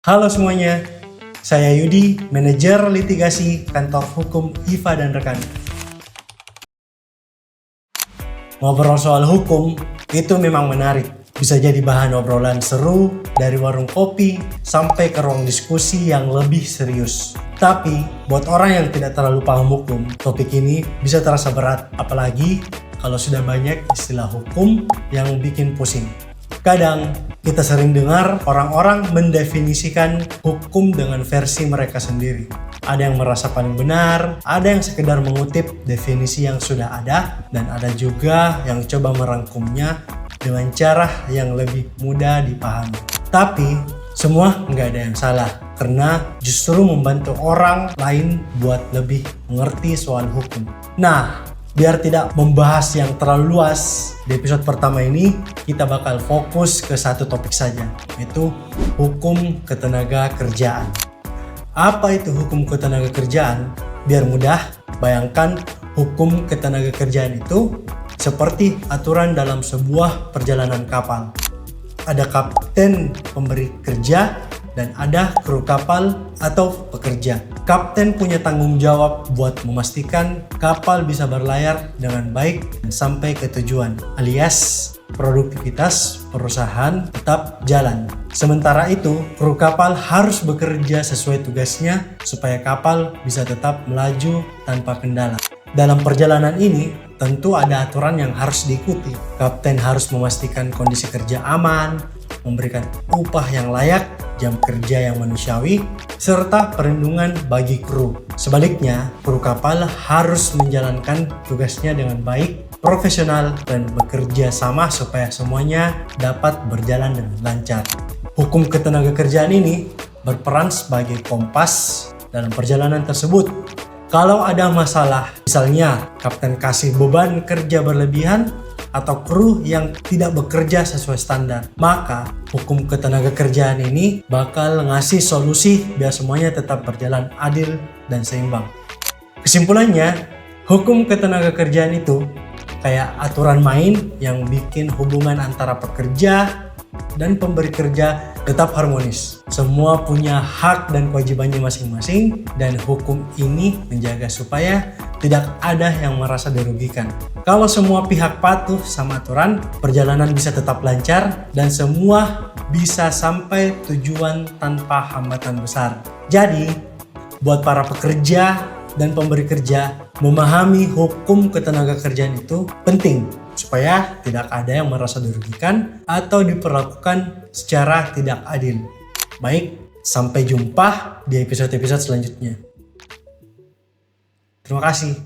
Halo semuanya, saya Yudi, manajer litigasi kantor hukum IFA dan rekan. Ngobrol soal hukum itu memang menarik. Bisa jadi bahan obrolan seru dari warung kopi sampai ke ruang diskusi yang lebih serius. Tapi buat orang yang tidak terlalu paham hukum, topik ini bisa terasa berat, apalagi kalau sudah banyak istilah hukum yang bikin pusing. Kadang kita sering dengar orang-orang mendefinisikan hukum dengan versi mereka sendiri. Ada yang merasa paling benar, ada yang sekedar mengutip definisi yang sudah ada, dan ada juga yang coba merangkumnya dengan cara yang lebih mudah dipahami. Tapi semua nggak ada yang salah, karena justru membantu orang lain buat lebih mengerti soal hukum. Nah, biar tidak membahas yang terlalu luas, di episode pertama ini kita bakal fokus ke satu topik saja, yaitu hukum ketenaga kerjaan. Apa itu hukum ketenaga kerjaan? Biar mudah, bayangkan hukum ketenaga kerjaan itu seperti aturan dalam sebuah perjalanan kapal. Ada kapten pemberi kerja dan ada kru kapal atau pekerja. Kapten punya tanggung jawab buat memastikan kapal bisa berlayar dengan baik dan sampai ke tujuan, alias produktivitas perusahaan tetap jalan. Sementara itu, kru kapal harus bekerja sesuai tugasnya supaya kapal bisa tetap melaju tanpa kendala. Dalam perjalanan ini, tentu ada aturan yang harus diikuti. Kapten harus memastikan kondisi kerja aman, memberikan upah yang layak, jam kerja yang manusiawi, serta perlindungan bagi kru. Sebaliknya, kru kapal harus menjalankan tugasnya dengan baik, profesional, dan bekerja sama supaya semuanya dapat berjalan dengan lancar. Hukum ketenaga kerjaan ini berperan sebagai kompas dalam perjalanan tersebut. Kalau ada masalah, misalnya kapten kasih beban kerja berlebihan atau kru yang tidak bekerja sesuai standar, maka hukum ketenaga kerjaan ini bakal ngasih solusi biar semuanya tetap berjalan adil dan seimbang. Kesimpulannya, hukum ketenaga kerjaan itu kayak aturan main yang bikin hubungan antara pekerja dan pemberi kerja tetap harmonis. Semua punya hak dan kewajibannya masing-masing, dan hukum ini menjaga supaya tidak ada yang merasa dirugikan. Kalau semua pihak patuh sama aturan, perjalanan bisa tetap lancar dan semua bisa sampai tujuan tanpa hambatan besar. Jadi, buat para pekerja dan pemberi kerja, memahami hukum ketenaga kerjaan itu penting supaya tidak ada yang merasa dirugikan atau diperlakukan secara tidak adil. Baik, sampai jumpa di episode-episode selanjutnya. Terima kasih.